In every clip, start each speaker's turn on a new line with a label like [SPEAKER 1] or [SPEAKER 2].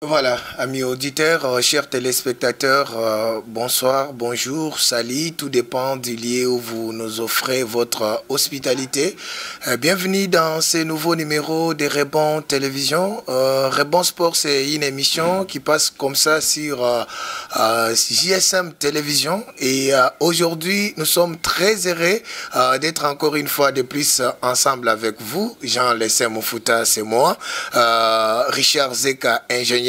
[SPEAKER 1] Voilà, amis auditeurs, chers téléspectateurs, bonsoir, bonjour, salut, tout dépend du lieu où vous nous offrez votre hospitalité. Bienvenue dans ce nouveau numéro de Rebond Télévision. Rebond Sport, c'est une émission qui passe comme ça sur JSM Télévision et aujourd'hui, nous sommes très heureux d'être encore une fois de plus ensemble avec vous. Jean Lessem Moufuta, c'est moi. Richard Zeka, ingénieur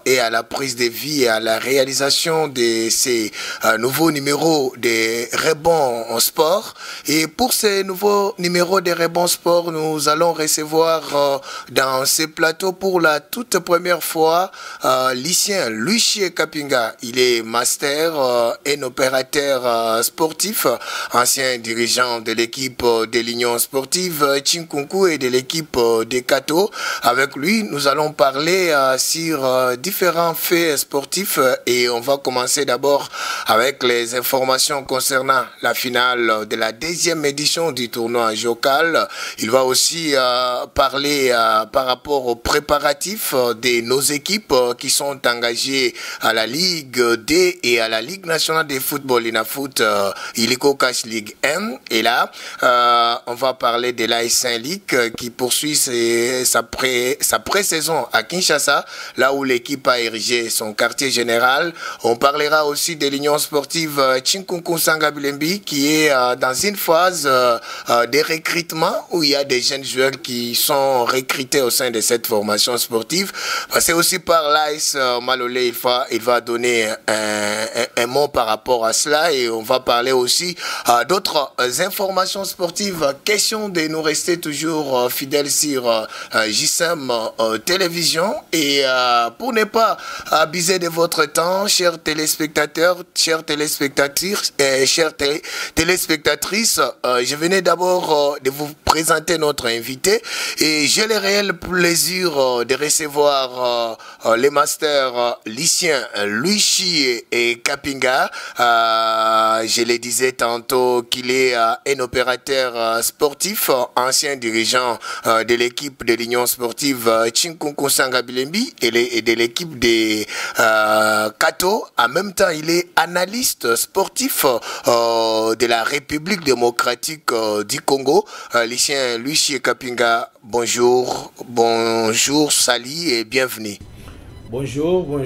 [SPEAKER 1] et à la prise de vie et à la réalisation de ces nouveaux numéros de Rebond Sport. Et pour ces nouveaux numéros de Rebond Sport, nous allons recevoir dans ces plateaux pour la toute première fois Lucien Luchie Kapinga. Il est master et opérateur sportif, ancien dirigeant de l'équipe de l'Union sportive Chinkunku et de l'équipe de Kato. Avec lui, nous allons parler sur différents faits sportifs et on va commencer d'abord avec les informations concernant la finale de la deuxième édition du tournoi Jocal. Il va aussi parler par rapport aux préparatifs de nos équipes qui sont engagées à la Ligue D et à la Ligue nationale de football Inafoot Illico Cash League M. Et là, on va parler de l'AS Saint-Luc qui poursuit sa pré-saison à Kinshasa, là où l'équipe a érigé son quartier général. On parlera aussi de l'Union sportive Chinkunku Sangabulembi qui est dans une phase de recrutement où il y a des jeunes joueurs qui sont recrutés au sein de cette formation sportive. C'est aussi par l'AS Malolé, il va donner un mot par rapport à cela et on va parler aussi d'autres informations sportives. Question de nous rester toujours fidèles sur JSM Télévision et pour ne pas abuser de votre temps, chers téléspectateurs, chères téléspectatrices, téléspectatrices, je venais d'abord de vous présenter notre invité et j'ai le réel plaisir de recevoir les masters Lucien Luchie et Kapinga. Je le disais tantôt qu'il est un opérateur sportif, ancien dirigeant de l'équipe de l'Union sportive Chinkunku Sangabulembi et de l'équipe de Kato. En même temps, il est analyste sportif de la République démocratique du Congo. Lucien Luchie Kapinga, bonjour, bonjour, salut et bienvenue.
[SPEAKER 2] Bonjour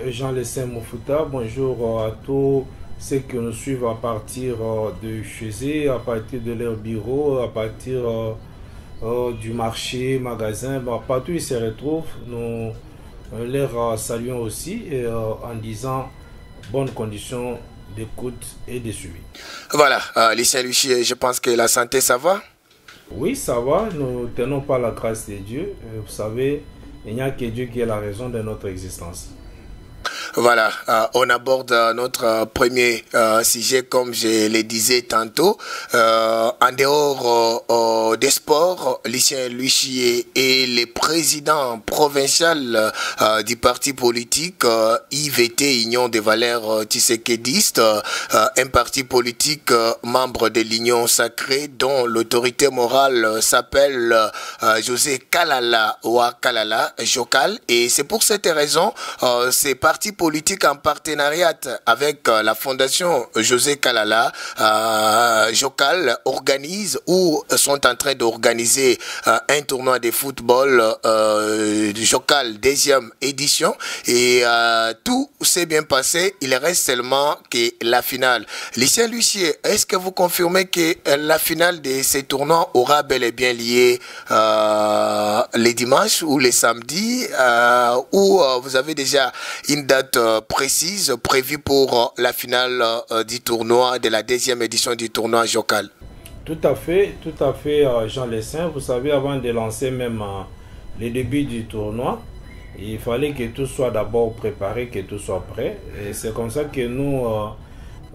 [SPEAKER 2] Jean Lessem Moufuta, bonjour à tous ceux qui nous suivent à partir de chez eux, à partir de leur bureau, à partir du marché, magasin, partout où ils se retrouvent. Nous leur saluons aussi en disant bonnes conditions d'écoute et de suivi.
[SPEAKER 1] Voilà, Lucien Luchie, je pense que la santé, ça va?
[SPEAKER 2] Oui, ça va, nous tenons par la grâce de Dieu. Vous savez, il n'y a que Dieu qui est la raison de notre existence.
[SPEAKER 1] Voilà, on aborde notre premier sujet comme je le disais tantôt. En dehors des sports, Lucien Luchie est le président provincial du parti politique IVT, Union des valeurs tshisekédistes, un parti politique membre de l'Union sacrée dont l'autorité morale s'appelle José Kalala Ouakalala Jocal. Et c'est pour cette raison, ces partis politique en partenariat avec la fondation José Kalala Jocal organise ou sont en train d'organiser un tournoi de football Jocal deuxième édition et tout s'est bien passé, il reste seulement que la finale. Lucien Luchie, est-ce que vous confirmez que la finale de ces tournois aura bel et bien lié les dimanches ou les samedis ou vous avez déjà une date précise prévue pour la finale du tournoi, de la deuxième édition du tournoi Jocal?
[SPEAKER 2] Tout à fait, Jean Lessin. Vous savez, avant de lancer même le début du tournoi, il fallait que tout soit d'abord préparé, que tout soit prêt. Et c'est comme ça que nous,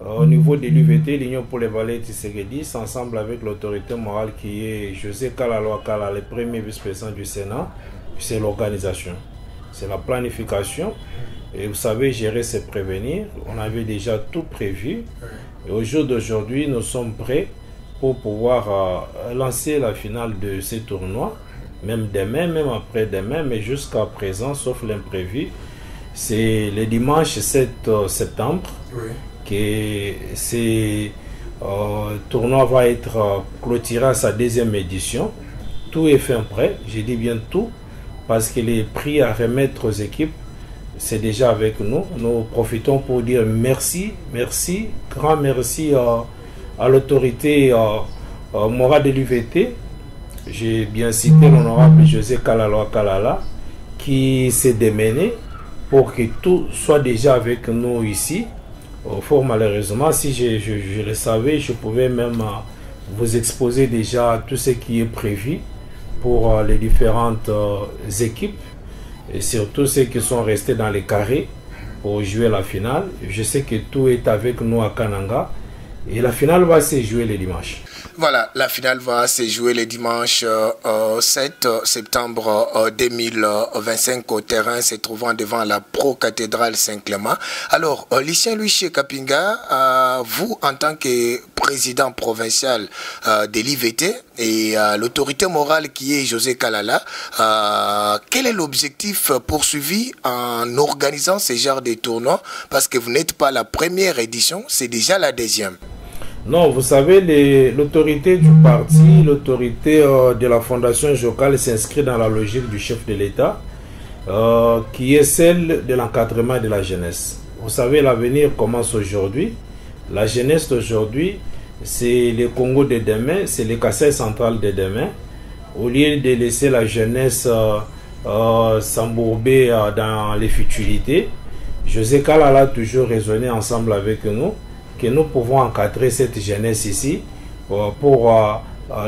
[SPEAKER 2] au niveau de l'UVT, l'Union pour les valeurs tshisekédistes, ensemble avec l'autorité morale qui est José Kalala Ouakalala, le premier vice-président du Sénat, c'est l'organisation, c'est la planification. Et vous savez, gérer, c'est prévenir. On avait déjà tout prévu. Et au jour d'aujourd'hui, nous sommes prêts pour pouvoir lancer la finale de ces tournois. même demain, même après-demain, mais jusqu'à présent, sauf l'imprévu, c'est le dimanche 7 septembre que ce tournoi va être clôturé à sa deuxième édition. Tout est fin prêt, je dis bien tout, parce que les prix à remettre aux équipes, c'est déjà avec nous. Nous profitons pour dire merci, merci, grand merci à l'autorité morale de l'UVT. J'ai bien cité l'honorable José Kalala qui s'est démené pour que tout soit déjà avec nous ici. Fort malheureusement, si je le savais, je pouvais même vous exposer déjà tout ce qui est prévu pour les différentes équipes et surtout ceux qui sont restés dans les carrés pour jouer la finale. Je sais que tout est avec nous à Kananga et la finale va se jouer le dimanche.
[SPEAKER 1] Voilà, la finale va se jouer le dimanche 7 septembre 2025 au terrain se trouvant devant la Pro-Cathédrale Saint-Clément. Alors, Lucien Louis Kapinga, vous en tant que président provincial de l'IVT et l'autorité morale qui est José Kalala, quel est l'objectif poursuivi en organisant ce genre de tournois? Parce que vous n'êtes pas la première édition, c'est déjà la deuxième.
[SPEAKER 2] Non, vous savez, l'autorité du parti, l'autorité de la Fondation Jocal s'inscrit dans la logique du chef de l'État, qui est celle de l'encadrement de la jeunesse. Vous savez, l'avenir commence aujourd'hui. La jeunesse d'aujourd'hui, c'est le Congo de demain, c'est le Kasaï central de demain. Au lieu de laisser la jeunesse s'embourber dans les futilités, José Kalala a toujours raisonné ensemble avec nous que nous pouvons encadrer cette jeunesse ici pour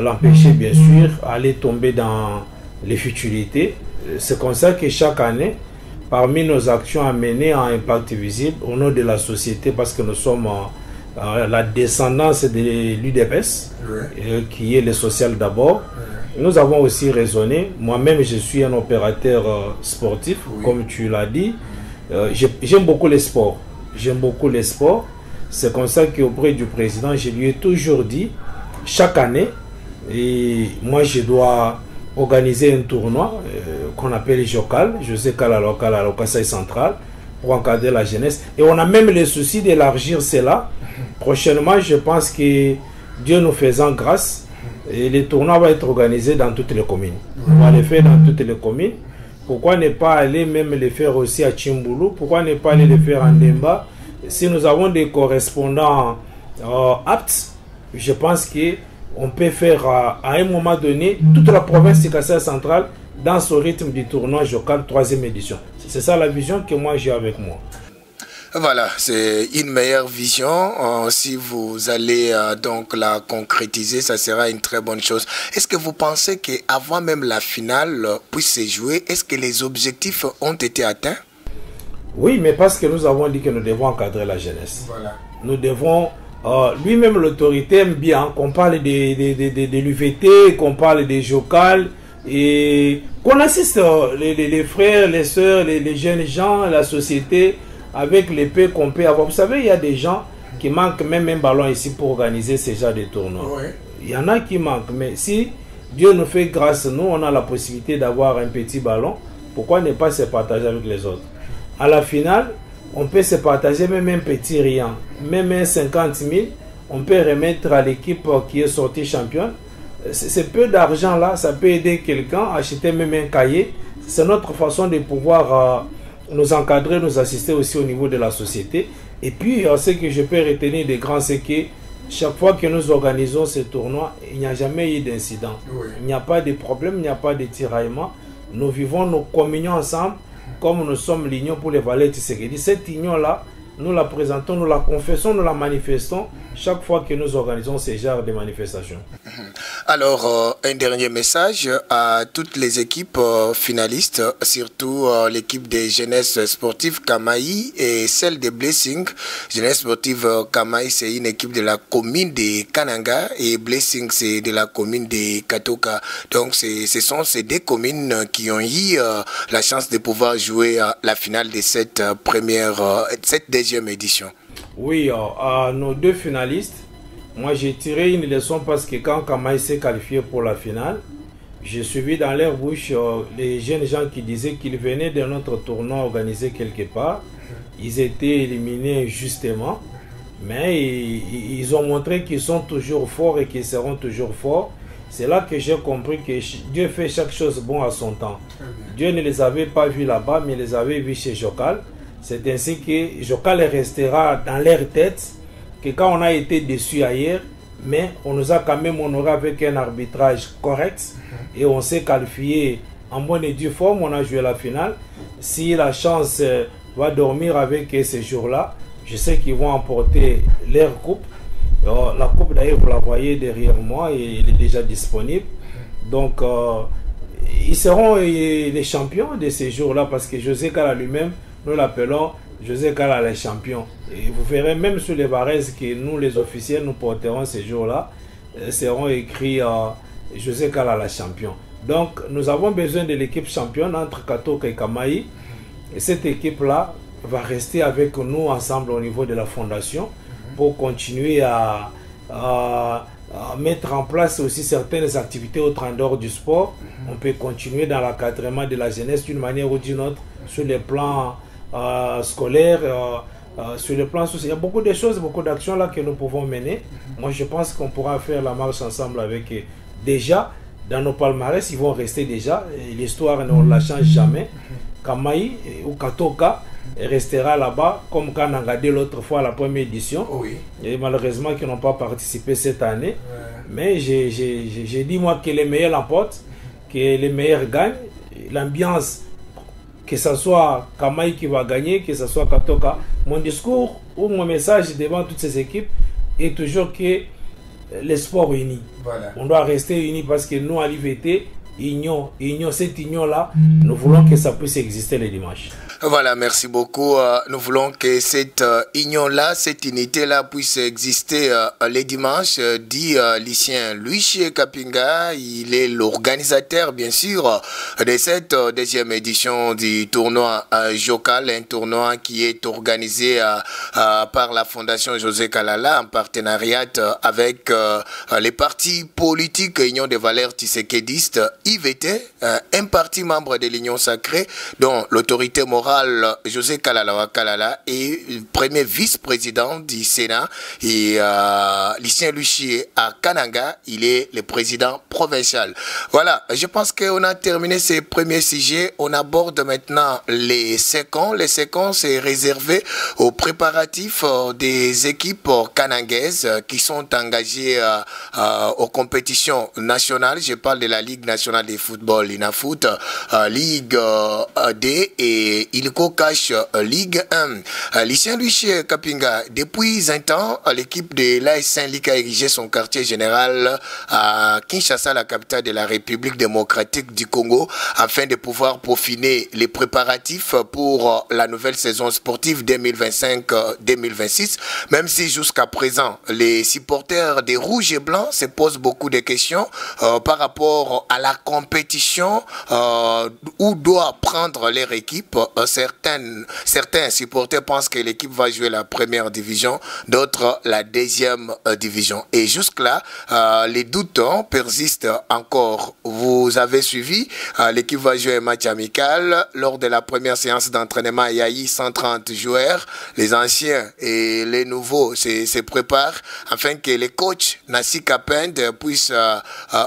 [SPEAKER 2] l'empêcher bien sûr aller tomber dans les futilités. C'est comme ça que chaque année, parmi nos actions à mener en impact visible au nom de la société, parce que nous sommes la descendance de l'UDPS, qui est le social d'abord, nous avons aussi raisonné. Moi-même, je suis un opérateur sportif, comme tu l'as dit. J'aime beaucoup les sports. J'aime beaucoup les sports. C'est comme ça qu'auprès du président, je lui ai toujours dit, chaque année, et moi je dois organiser un tournoi qu'on appelle Jocal, José Kalala au Kasaï central, pour encadrer la jeunesse. Et on a même le souci d'élargir cela. Prochainement, je pense que Dieu nous faisant grâce, et le tournoi va être organisé dans toutes les communes. On va le faire dans toutes les communes. Pourquoi ne pas aller même le faire aussi à Tchimboulou? Pourquoi ne pas aller le faire en Demba? Si nous avons des correspondants aptes, je pense qu'on peut faire à un moment donné toute la province du Kasaï central dans ce rythme du tournoi Jocal 3e édition. C'est ça la vision que moi j'ai avec moi.
[SPEAKER 1] Voilà, c'est une meilleure vision. Si vous allez donc la concrétiser, ça sera une très bonne chose. Est-ce que vous pensez qu'avant même la finale puisse se jouer, est-ce que les objectifs ont été atteints?
[SPEAKER 2] Oui, mais parce que nous avons dit que nous devons encadrer la jeunesse.
[SPEAKER 1] Voilà.
[SPEAKER 2] Nous devons... lui-même, l'autorité aime bien qu'on parle de l'UVT, qu'on parle des Jocal, et qu'on assiste les frères, les sœurs, les jeunes gens, la société, avec l'épée qu'on peut avoir. Vous savez, il y a des gens qui manquent même un ballon ici pour organiser ce genre de tournoi. Oui. Il y en a qui manquent, mais si Dieu nous fait grâce, nous, on a la possibilité d'avoir un petit ballon, pourquoi ne pas se partager avec les autres? À la finale, on peut se partager même un petit rien, même un 50 000, on peut remettre à l'équipe qui est sortie championne. C'est peu d'argent là, ça peut aider quelqu'un à acheter même un cahier. C'est notre façon de pouvoir nous encadrer, nous assister aussi au niveau de la société. Et puis, ce que je peux retenir des grands, c'est que chaque fois que nous organisons ce tournoi, il n'y a jamais eu d'incident. Oui. Il n'y a pas de problème, il n'y a pas de tiraillement. Nous vivons nos communions ensemble, comme nous sommes l'union pour les valets Tshisekedi. Cette union-là, nous la présentons, nous la confessons, nous la manifestons chaque fois que nous organisons ce genre de manifestations.
[SPEAKER 1] Alors, un dernier message à toutes les équipes finalistes, surtout l'équipe des jeunesse sportive Kamaï et celle des Blessing. Jeunesse sportive Kamaï, c'est une équipe de la commune de Kananga et Blessing, c'est de la commune de Katoka. Donc, ce sont ces deux communes qui ont eu la chance de pouvoir jouer la finale de cette deuxième édition.
[SPEAKER 2] Oui, à nos deux finalistes, moi j'ai tiré une leçon parce que quand Kamaï s'est qualifié pour la finale, j'ai suivi dans leur bouche les jeunes gens qui disaient qu'ils venaient d'un autre tournoi organisé quelque part. Ils étaient éliminés justement, mais ils ont montré qu'ils sont toujours forts et qu'ils seront toujours forts. C'est là que j'ai compris que Dieu fait chaque chose bon à son temps. Dieu ne les avait pas vus là-bas, mais les avait vus chez Jokal. C'est ainsi que Jokal restera dans leur tête, que quand on a été déçus ailleurs, mais on nous a quand même honoré avec un arbitrage correct et on s'est qualifié en bonne et due forme. On a joué la finale. Si la chance va dormir avec ces jours-là, je sais qu'ils vont emporter leur coupe. La coupe d'ailleurs, vous la voyez derrière moi et elle est déjà disponible. Donc ils seront les champions de ces jours-là parce que José Kala lui-même, nous l'appelons José Kala les champions. Et vous verrez même sur les varèses que nous les officiels nous porterons ces jours-là, seront écrits José Kala la champion. Donc nous avons besoin de l'équipe championne entre Katoka et Kamaï. Et cette équipe-là va rester avec nous ensemble au niveau de la fondation pour continuer à mettre en place aussi certaines activités autres en dehors du sport. On peut continuer dans l'encadrement de la jeunesse d'une manière ou d'une autre sur le plan scolaire, sur le plan social. Il y a beaucoup de choses, beaucoup d'actions là que nous pouvons mener. Moi, je pense qu'on pourra faire la marche ensemble avec eux. Déjà, dans nos palmarès, ils vont rester déjà. L'histoire, on ne la change jamais. Kamaï ou Katoka restera là-bas comme Kanangade l'autre fois à la première édition. Oui. Et malheureusement qu'ils n'ont pas participé cette année. Mais j'ai dit moi que les meilleurs l'emportent, que les meilleurs gagnent. L'ambiance, que ce soit Kamaï qui va gagner, que ce soit Katoka. Mon discours ou mon message devant toutes ces équipes est toujours que les sports unis. Voilà. On doit rester unis parce que nous à l'IVT, cette union-là, nous voulons que ça puisse exister les dimanches.
[SPEAKER 1] Voilà, merci beaucoup. Nous voulons que cette union-là, cette unité-là puisse exister les dimanches, dit Lucien Louis Kapinga. Il est l'organisateur, bien sûr, de cette deuxième édition du tournoi Jokal, un tournoi qui est organisé par la Fondation José Kalala en partenariat avec les partis politiques Union des valeurs tshisekédistes, IVT, un parti membre de l'Union sacrée dont l'autorité morale José Kalala est le premier vice-président du Sénat et Lucien Louis à Kananga, il est le président provincial. Voilà, je pense qu'on a terminé ces premiers sujets. On aborde maintenant les seconds. Les seconds, c'est réservé aux préparatifs des équipes kanangaises qui sont engagées aux compétitions nationales. Je parle de la Ligue nationale de football, l'INAFoot, Ligue D et Ilko Cash Ligue 1. Lucien Louis Kapinga, depuis un temps, l'équipe de l'AS Saint-Luc a érigé son quartier général à Kinshasa, la capitale de la République démocratique du Congo, afin de pouvoir peaufiner les préparatifs pour la nouvelle saison sportive 2025-2026. Même si jusqu'à présent, les supporters des Rouges et Blancs se posent beaucoup de questions par rapport à la compétition, où doit prendre leur équipe. Certains supporters pensent que l'équipe va jouer la première division, d'autres la deuxième division. Et jusque-là, les doutes persistent encore. Vous avez suivi, l'équipe va jouer un match amical. Lors de la première séance d'entraînement, il y a eu 130 joueurs. Les anciens et les nouveaux se préparent afin que les coachs Nassi Kapend puissent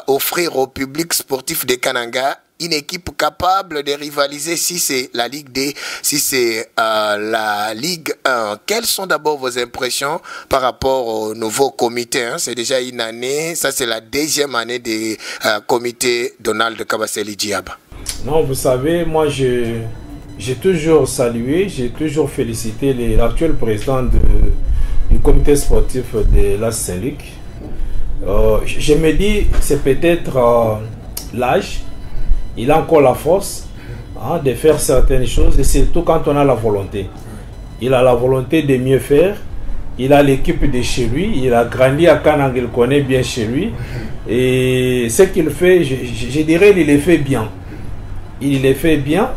[SPEAKER 1] offrir au public sportif de Kananga une équipe capable de rivaliser si c'est la Ligue D, si c'est la Ligue 1. Quelles sont d'abord vos impressions par rapport au nouveau comité? C'est déjà une année, ça c'est la deuxième année des comités Donald Kabasele Diaba.
[SPEAKER 2] Non, vous savez, moi j'ai toujours salué, j'ai toujours félicité l'actuel président du comité sportif de l'AS Saint-Luc. Je me dis, c'est peut-être l'âge. Il a encore la force de faire certaines choses et surtout quand on a la volonté. Il a la volonté de mieux faire. Il a l'équipe de chez lui. Il a grandi à Kanang, il connaît bien chez lui. Et ce qu'il fait, je dirais, il le fait bien. Il le fait bien.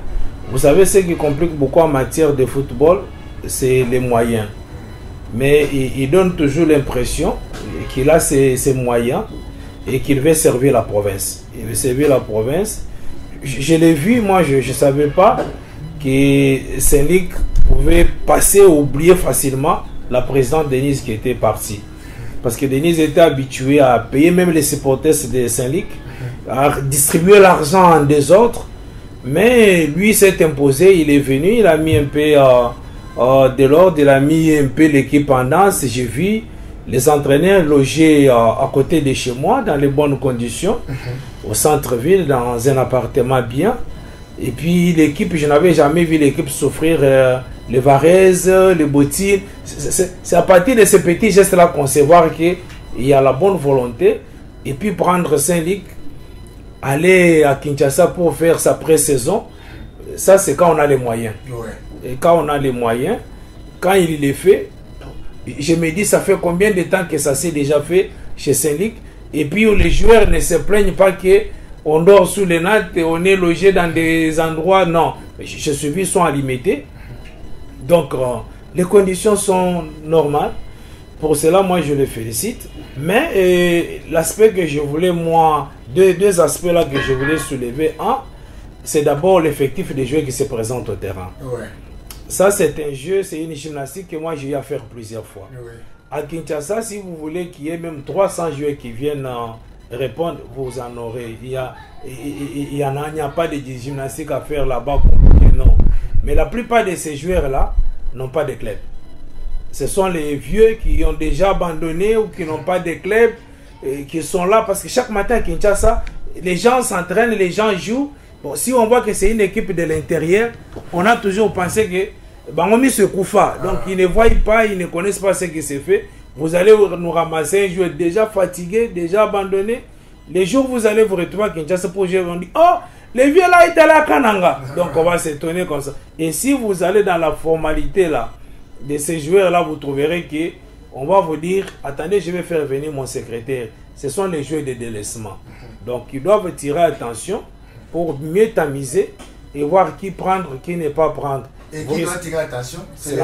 [SPEAKER 2] Vous savez, ce qui complique beaucoup en matière de football, c'est les moyens. Mais il donne toujours l'impression qu'il a ses moyens. et qu'il veut servir la province. Il veut servir la province. Je l'ai vu, moi je ne savais pas que Saint-Luc pouvait passer ou oublier facilement la présidente Denise qui était partie. Parce que Denise était habituée à payer même les supporters de Saint-Luc, à distribuer l'argent en désordre. Mais lui s'est imposé, il est venu, il a mis un peu de l'ordre, il a mis un peu l'équipe en danse. J'ai vu les entraîneurs logés à côté de chez moi, dans les bonnes conditions, au centre-ville, dans un appartement bien. Et puis l'équipe, je n'avais jamais vu l'équipe souffrir les varaises, les bottines. C'est à partir de ces petits gestes-là qu'on sait voir qu'il y a la bonne volonté. Et puis prendre Saint-Luc, aller à Kinshasa pour faire sa pré-saison, ça c'est quand on a les moyens. Ouais. Et quand on a les moyens, quand il les fait, je me dis ça fait combien de temps que ça s'est déjà fait chez Saint-Luc. Et puis les joueurs ne se plaignent pas qu'on dort sous les nattes et on est logé dans des endroits. Non, je suis vu, sont limités. Donc les conditions sont normales. Pour cela, moi je les félicite. Mais l'aspect que je voulais, moi, deux aspects là que je voulais soulever. Un, c'est d'abord l'effectif des joueurs qui se présentent au terrain. Ouais. Ça, c'est un jeu, c'est une gymnastique que moi j'ai eu à faire plusieurs fois. Ouais. À Kinshasa, si vous voulez qu'il y ait même 300 joueurs qui viennent répondre, vous en aurez. Il n'y a pas de gymnastique à faire là-bas, non. Mais la plupart de ces joueurs-là n'ont pas de club. Ce sont les vieux qui ont déjà abandonné ou qui n'ont pas de club, qui sont là parce que chaque matin à Kinshasa, les gens s'entraînent, les gens jouent. Bon, si on voit que c'est une équipe de l'intérieur, on a toujours pensé que Bangomi se Koufa. Donc ils ne voient pas, ils ne connaissent pas ce qui s'est fait. Vous allez nous ramasser un joueur déjà fatigué, déjà abandonné. Les jours où vous allez vous retrouver à Kinshasa pour jouer, on dit oh, les vieux là étaient là à Kananga. Donc on va s'étonner comme ça. Et si vous allez dans la formalité là, de ces joueurs-là, vous trouverez qu'on va vous dire, attendez, je vais faire venir mon secrétaire. Ce sont les joueurs de délaissement. Donc, ils doivent tirer attention pour mieux tamiser et voir qui prendre, qui ne pas prendre.
[SPEAKER 1] Et qui doit tirer attention?
[SPEAKER 2] C'est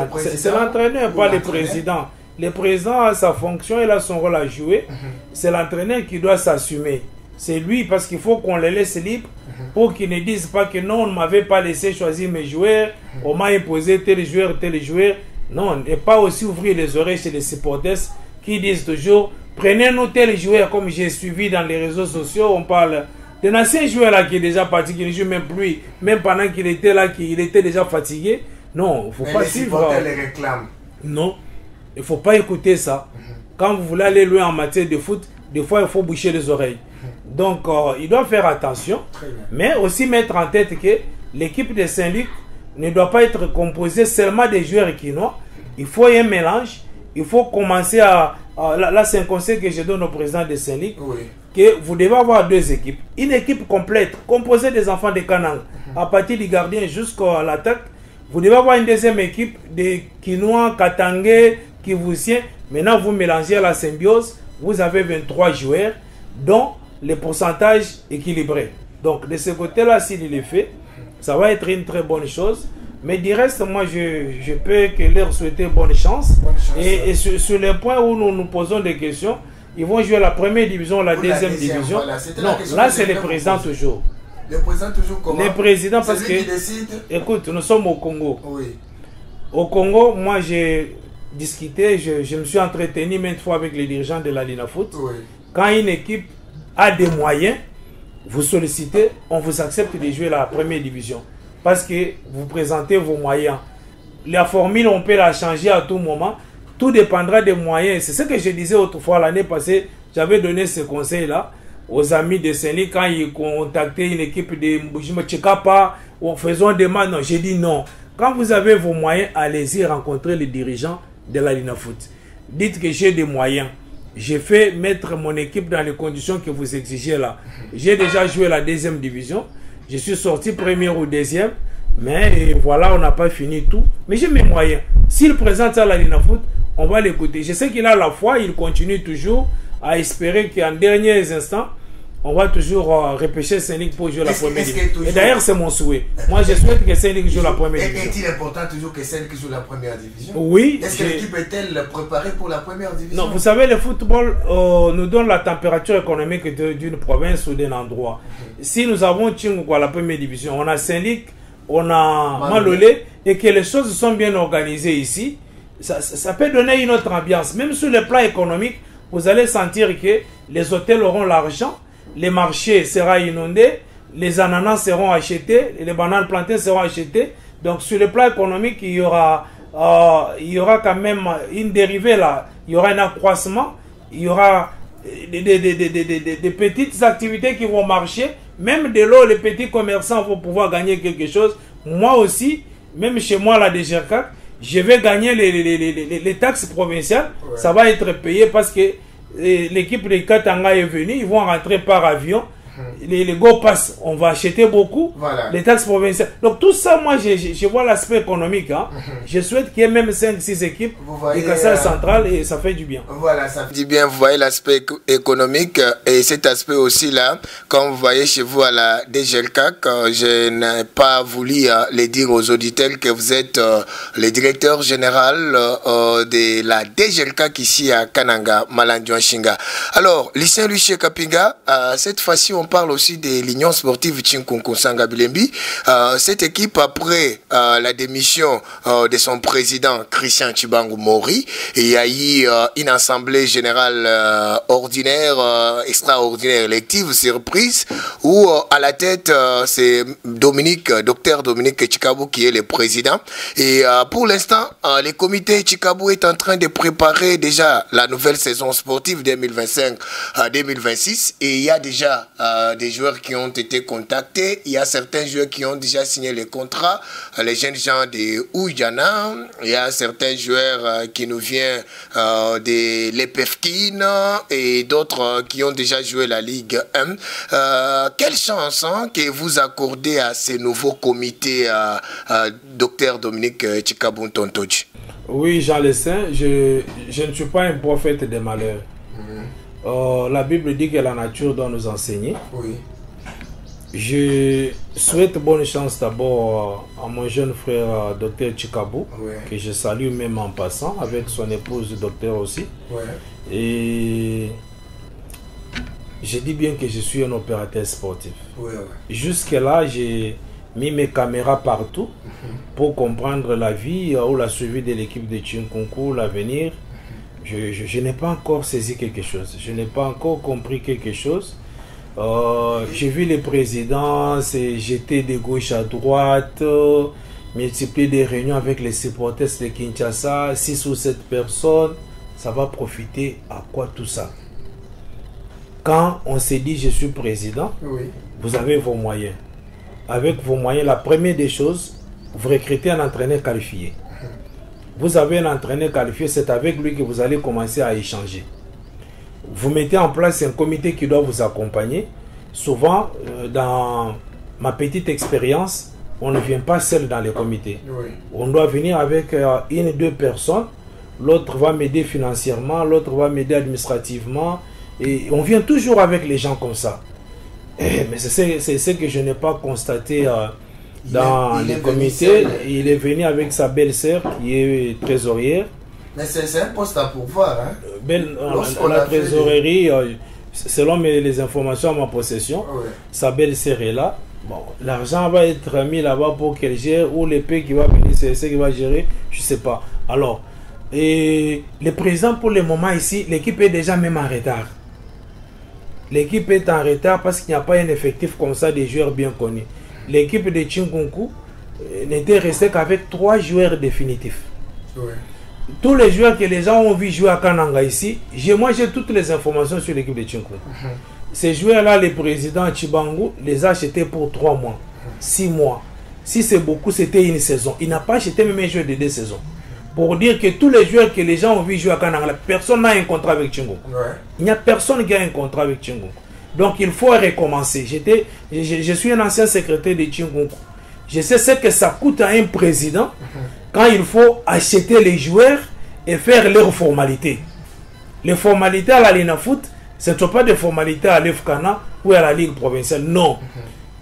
[SPEAKER 2] l'entraîneur, pas le président. Le président a sa fonction, il a son rôle à jouer. C'est l'entraîneur qui doit s'assumer. C'est lui, parce qu'il faut qu'on les laisse libres pour qu'ils ne disent pas que non, on ne m'avait pas laissé choisir mes joueurs, on m'a imposé tel joueur, tel joueur. Non, et pas aussi ouvrir les oreilles chez les supporters qui disent toujours prenez-nous tel joueur, comme j'ai suivi dans les réseaux sociaux. On parle d'un ancien joueur là qui est déjà parti, qui ne joue même plus, même pendant qu'il était là, qu'il était déjà fatigué. Non, il ne faut pas suivre.
[SPEAKER 1] Les réclament.
[SPEAKER 2] Non, il ne faut pas écouter ça. Quand vous voulez aller loin en matière de foot, des fois il faut boucher les oreilles. Donc il doit faire attention, mais aussi mettre en tête que l'équipe de Saint-Luc ne doit pas être composé seulement des joueurs quinois. Il faut un mélange. Il faut commencer à... là, c'est un conseil que je donne au président de Saint-Luc. Oui. Que vous devez avoir deux équipes. Une équipe complète, composée des enfants de Kanang. À partir du gardien jusqu'à l'attaque. Vous devez avoir une deuxième équipe de Quinois, Katangais, Kivusiens. Maintenant, vous mélangez à la symbiose. Vous avez 23 joueurs, dont les pourcentages équilibrés. Donc, de ce côté-là, s'il est fait, ça va être une très bonne chose. Mais du reste, moi, je peux que leur souhaiter bonne chance. Et sur les points où nous nous posons des questions, ils vont jouer la première division, la deuxième division. Voilà, non, là, c'est les présidents toujours.
[SPEAKER 1] Les présidents toujours comment?
[SPEAKER 2] Les présidents parce que... Écoute, nous sommes au Congo. Oui. Au Congo, moi, j'ai discuté, je me suis entretenu maintes fois avec les dirigeants de la Linafoot. Oui. Quand une équipe a des moyens, vous sollicitez, on vous accepte de jouer la première division. Parce que vous présentez vos moyens. La formule, on peut la changer à tout moment. Tout dépendra des moyens. C'est ce que je disais autrefois l'année passée. J'avais donné ce conseil-là aux amis de Saint-Luc quand ils contactaient une équipe de Mbujima Tchekapa ou faisant des matchs. Non, j'ai dit non. Quand vous avez vos moyens, allez-y rencontrer les dirigeants de la Linafoot. Dites que j'ai des moyens. J'ai fait mettre mon équipe dans les conditions que vous exigez là. J'ai déjà joué la deuxième division. Je suis sorti première ou deuxième. Mais voilà, on n'a pas fini tout. Mais j'ai mes moyens. S'il présente ça à la Linafoot, on va l'écouter. Je sais qu'il a la foi, il continue toujours à espérer qu'en derniers instants, on va toujours repêcher Saint-Luc pour jouer la première division. Et d'ailleurs, c'est mon souhait. Moi, je souhaite que Saint-Luc joue la première division.
[SPEAKER 1] Est-il important toujours que Saint-Luc joue la première division?
[SPEAKER 2] Oui.
[SPEAKER 1] Est-ce que l'équipe est-elle préparée pour la première division?
[SPEAKER 2] Non, vous savez, le football nous donne la température économique d'une province ou d'un endroit. Si nous avons Tchingou à la première division, on a Saint-Luc, on a Malolé, et que les choses sont bien organisées ici, ça peut donner une autre ambiance. Même sur le plan économique, vous allez sentir que les hôtels auront l'argent, les marchés seront inondés, les ananas seront achetés, les bananes plantées seront achetées. Donc sur le plan économique, il y aura quand même une dérivée là, il y aura un accroissement, il y aura des petites activités qui vont marcher. Même de l'eau, les petits commerçants vont pouvoir gagner quelque chose. Moi aussi, même chez moi, la DGRCAC, je vais gagner les taxes provinciales. Ouais. Ça va être payé parce que l'équipe de Katanga est venue. Ils vont rentrer par avion. Les go pass, on va acheter beaucoup. Voilà. Les taxes provinciales. Donc tout ça, moi, je vois l'aspect économique. Hein. Je souhaite qu'il y ait même 5-6 équipes du Kassai central et ça fait du bien.
[SPEAKER 1] Voilà, ça fait du bien. Vous voyez l'aspect économique et cet aspect aussi là, comme vous voyez chez vous à la DGLCAC, je n'ai pas voulu le dire aux auditeurs que vous êtes le directeur général de la DGLCAC ici à Kananga, Malandiouanshinga. Alors, lycée Lucie Kapinga, cette fois-ci, on parle aussi de l'Union sportive Tchinkunku Sangabilembi. Cette équipe, après la démission de son président Christian Tchibangu Mori, il y a eu une assemblée générale ordinaire, extraordinaire, élective, surprise, où à la tête, c'est docteur Dominique Tchikabou qui est le président. Et pour l'instant, le comité Tchikabou est en train de préparer déjà la nouvelle saison sportive 2025-2026. Et il y a déjà des joueurs qui ont été contactés. Il y a certains joueurs qui ont déjà signé les contrats. Les jeunes gens de Oujana. Il y a certains joueurs qui nous viennent de l'Epefkin et d'autres qui ont déjà joué la Ligue 1. Quelle chance que vous accordez à ces nouveaux comités, docteur Dominique Tchikabou Tontoji?
[SPEAKER 2] Oui, Jean Lessin, je ne suis pas un prophète des malheurs. La Bible dit que la nature doit nous enseigner. Oui. Je souhaite bonne chance d'abord à mon jeune frère docteur Tchikabou, que je salue même en passant, avec son épouse docteur aussi. Et je dis bien que je suis un opérateur sportif. Jusque-là, j'ai mis mes caméras partout pour comprendre la vie ou la suivi de l'équipe de Tchinkunku, l'avenir. Je n'ai pas encore saisi quelque chose. Je n'ai pas encore compris quelque chose. J'ai vu les présidents jeter de gauche à droite, multiplier des réunions avec les supporters de Kinshasa, 6 ou 7 personnes. Ça va profiter à quoi tout ça? Quand on s'est dit je suis président, vous avez vos moyens. Avec vos moyens, la première des choses, vous recrutez un entraîneur qualifié. Vous avez un entraîneur qualifié, c'est avec lui que vous allez commencer à échanger. Vous mettez en place un comité qui doit vous accompagner. Souvent, dans ma petite expérience, on ne vient pas seul dans les comités. On doit venir avec 1 ou 2 personnes. L'autre va m'aider financièrement, l'autre va m'aider administrativement. Et on vient toujours avec les gens comme ça. Mais c'est ce que je n'ai pas constaté dans les comités. Il est venu avec sa belle-sœur qui est trésorière.
[SPEAKER 1] Mais c'est un poste à pourvoir.
[SPEAKER 2] La trésorerie, selon les informations à ma possession, sa belle-sœur est là. Bon, l'argent va être mis là-bas pour qu'elle gère, ou l'épée qui va venir, c'est ce qui va gérer, je ne sais pas. Alors, et le président pour le moment ici, l'équipe est déjà même en retard. L'équipe est en retard parce qu'il n'y a pas un effectif comme ça des joueurs bien connus. L'équipe de Tchinkunku n'était restée qu'avec 3 joueurs définitifs. Tous les joueurs que les gens ont vu jouer à Kananga ici, moi j'ai toutes les informations sur l'équipe de Tchinkunku. Ces joueurs-là, le président Tchibangu les a achetés pour 3 mois, 6 mois. Si c'est beaucoup, c'était une saison. Il n'a pas acheté même un joueur de 2 saisons. Pour dire que tous les joueurs que les gens ont vu jouer à Kananga, personne n'a un contrat avec Tchingunku. Il n'y a personne qui a un contrat avec Tchingunku. Donc il faut recommencer. Je suis un ancien secrétaire de Tchingunku. Je sais ce que ça coûte à un président quand il faut acheter les joueurs et faire leurs formalités. Les formalités à la Lina Foot, Ce ne sont pas des formalités à l'EFCANA ou à la Ligue provinciale. Non.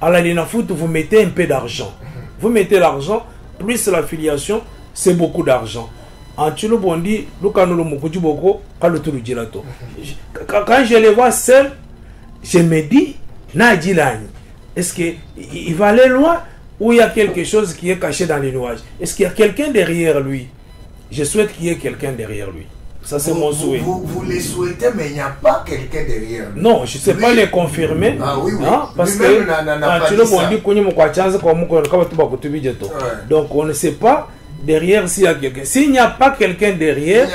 [SPEAKER 2] À la Lina Foot, vous mettez un peu d'argent. Vous mettez l'argent, plus l'affiliation, c'est beaucoup d'argent. En Tchilo Bondi, quand je les vois seuls, je me dis, est-ce qu'il va aller loin ou il y a quelque chose qui est caché dans les nuages? Est-ce qu'il y a quelqu'un derrière lui? Je souhaite qu'il y ait quelqu'un derrière lui. Ça, c'est mon souhait.
[SPEAKER 1] Vous les souhaitez, mais il n'y a pas quelqu'un derrière lui.
[SPEAKER 2] Non, je ne sais pas les confirmer.
[SPEAKER 1] Ah oui, oui.
[SPEAKER 2] Hein, parce que donc on ne sait pas derrière s'il y a quelqu'un. S'il n'y a pas quelqu'un derrière,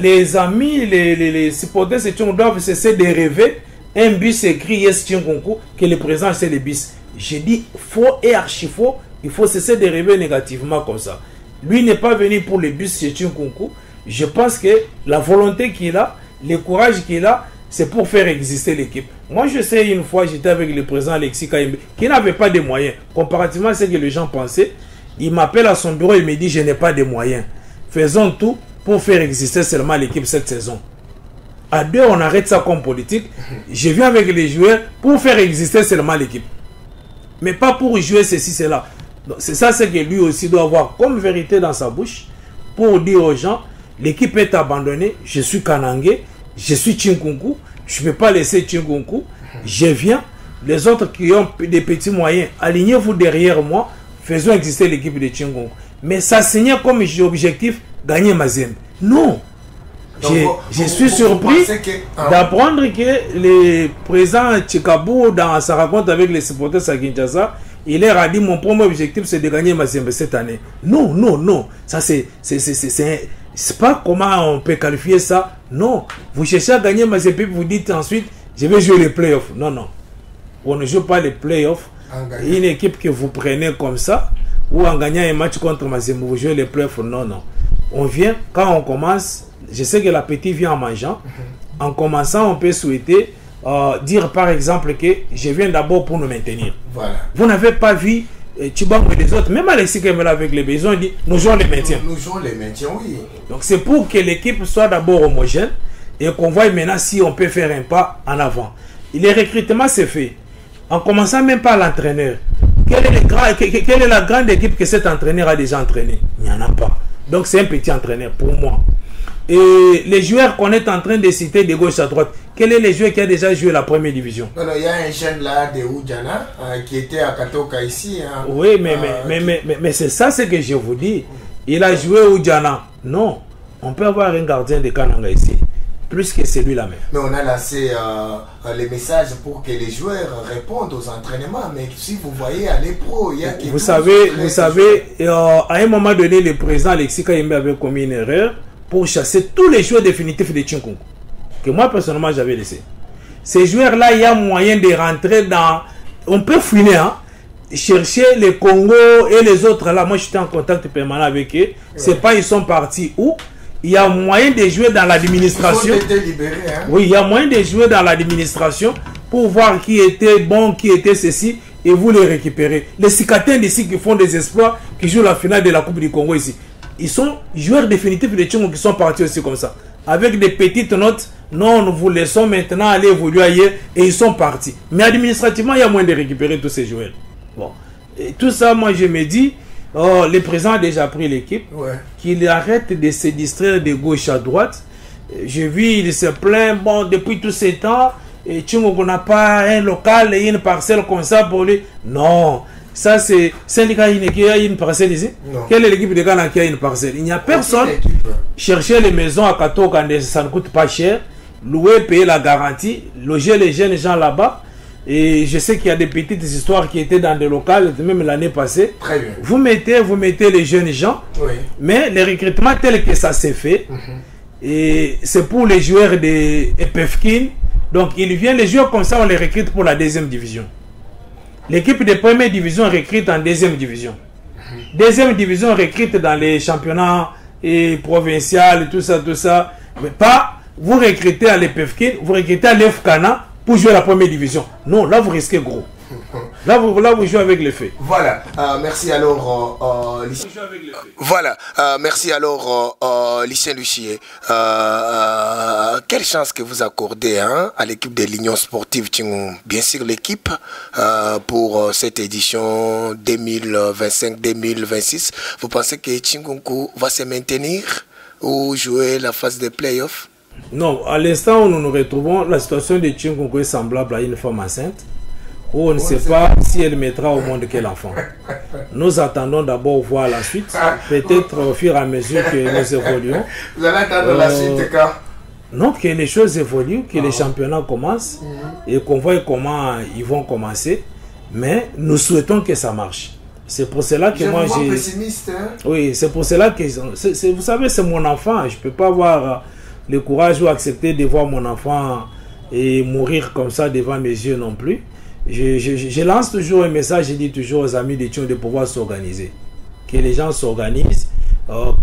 [SPEAKER 2] les amis, les supporters doivent cesser de rêver. Un bus écrit Yes Tchinkonkou, que le présent c'est le bus. J'ai dit faux et archi faux. Il faut cesser de rêver négativement comme ça. Lui n'est pas venu pour le bus chez Tchinkonkou. Je pense que la volonté qu'il a, le courage qu'il a, c'est pour faire exister l'équipe. Moi, je sais, une fois, j'étais avec le président Alexis Kaimbe, qui n'avait pas de moyens. Comparativement à ce que les gens pensaient, il m'appelle à son bureau et me dit, je n'ai pas de moyens. Faisons tout pour faire exister seulement l'équipe cette saison. À deux, on arrête ça comme politique. Je viens avec les joueurs pour faire exister seulement l'équipe. Mais pas pour jouer ceci, cela. C'est ça ce que lui aussi doit avoir comme vérité dans sa bouche pour dire aux gens, l'équipe est abandonnée, je suis Kanangé, je suis Tchinkonkou, je ne peux pas laisser Tchinkonkou, je viens, les autres qui ont des petits moyens, alignez-vous derrière moi, faisons exister l'équipe de Tchinkonkou. Mais ça signait comme objectif, gagner Mazembe. Non. Je suis surpris d'apprendre que le président Tchikabou, dans sa rencontre avec les supporters à Kinshasa, il leur a dit mon premier objectif c'est de gagner Mazembe cette année. Non, non, non. Ça c'est pas comment on peut qualifier ça. Non. Vous cherchez à gagner Mazembe, vous dites ensuite je vais jouer les playoffs. Non, non. On ne joue pas les playoffs. Une équipe que vous prenez comme ça, ou en gagnant un match contre Mazembe, vous jouez les playoffs. Non, non. On vient, quand on commence, je sais que l'appétit vient en mangeant. En commençant, on peut souhaiter dire par exemple que je viens d'abord pour nous maintenir. Voilà. Vous n'avez pas vu Tchibango et les autres, même Alexis Kemela avec les besoins, dit nous jouons les maintiens.
[SPEAKER 1] Nous jouons les maintiens, oui.
[SPEAKER 2] Donc c'est pour que l'équipe soit d'abord homogène et qu'on voit maintenant si on peut faire un pas en avant. Et le recrutement s'est fait en commençant même par l'entraîneur. Quelle est la grande équipe que cet entraîneur a déjà entraîné? Il n'y en a pas. Donc c'est un petit entraîneur pour moi. Et les joueurs qu'on est en train de citer de gauche à droite, quel est le joueur qui a déjà joué la première division?
[SPEAKER 1] Non, il y a un jeune là de Oudjana qui était à Katoka ici. Hein,
[SPEAKER 2] oui, mais c'est ça ce que je vous dis. Il a joué Oudjana. Non, on peut avoir un gardien de Kananga ici, plus que celui-là même. Mais
[SPEAKER 1] on a lancé les messages pour que les joueurs répondent aux entraînements. Mais si vous voyez à l'Epro, il y a qui
[SPEAKER 2] vous savez, à un moment donné, le président Alexis Kayembe avait commis une erreur pour chasser tous les joueurs définitifs de Tchinkonkou, que moi personnellement j'avais laissé. Ces joueurs-là, il y a moyen de rentrer dans... On peut fouiner, hein, chercher les Congo et les autres là. Moi j'étais en contact permanent avec eux. Ouais. C'est pas ils sont partis où. Il y a moyen de jouer dans l'administration.
[SPEAKER 1] Ils ont été libérés, hein?
[SPEAKER 2] Oui, il y a moyen de jouer dans l'administration pour voir qui était bon, qui était ceci, et vous les récupérez. Les Cicatins d'ici qui font des exploits, qui jouent la finale de la Coupe du Congo ici. Ils sont joueurs définitifs de Tchongo qui sont partis aussi comme ça. Avec des petites notes, non, nous vous laissons maintenant aller évoluer ailleurs et ils sont partis. Mais administrativement, il y a moyen de récupérer tous ces joueurs. Bon. Et tout ça, moi je me dis, le président a déjà pris l'équipe, ouais, qu'il arrête de se distraire de gauche à droite. J'ai vu, il se plaint, bon, depuis tous ces temps, Tchongo n'a pas un local et une parcelle comme ça pour lui. Non. Ça, c'est syndicat qui a une parcelle ici. Non. Quelle est l'équipe de Ghana qui a une parcelle? Il n'y a personne. Chercher les maisons à Kato quand ça ne coûte pas cher. Louer, payer la garantie. Loger les jeunes gens là-bas. Et je sais qu'il y a des petites histoires qui étaient dans des locales, même l'année passée.
[SPEAKER 1] Très bien.
[SPEAKER 2] Vous mettez les jeunes gens. Oui. Mais les recrutements tels que ça s'est fait, et c'est pour les joueurs de EPFKIN. Donc, ils viennent, les joueurs comme ça, on les recrute pour la deuxième division. L'équipe de première division recrute en deuxième division. Deuxième division recrute dans les championnats provinciaux, tout ça. Mais pas, vous recrutez à l'EPFKIN, vous recrutez à l'EFCANA pour jouer la première division. Non, là vous risquez gros. Là, vous jouez avec les faits.
[SPEAKER 1] Voilà, merci alors, voilà, merci alors, Lucien Luchier. Quelle chance que vous accordez hein, à l'équipe de l'Union Sportive Tchingou, bien sûr l'équipe, pour cette édition 2025-2026. Vous pensez que Tchingunku va se maintenir ou jouer la phase de play-off?
[SPEAKER 2] Non, à l'instant où nous nous retrouvons, la situation de Tchingunku est semblable à une femme enceinte, où on ne sait pas si elle mettra au monde quel enfant. Nous attendons d'abord voir la suite, peut-être au fur et à mesure que nous évoluons.
[SPEAKER 1] Vous allez attendre la suite quand?
[SPEAKER 2] Non, que les choses évoluent, que les championnats commencent et qu'on voit comment ils vont commencer. Mais nous souhaitons que ça marche. C'est pour cela que moi j'ai...
[SPEAKER 1] pessimiste. Hein?
[SPEAKER 2] Oui, c'est pour cela que... vous savez, c'est mon enfant. Je ne peux pas avoir le courage ou accepter de voir mon enfant et mourir comme ça devant mes yeux non plus. Je lance toujours un message, je dis toujours aux amis de Tchon de pouvoir s'organiser. Que les gens s'organisent,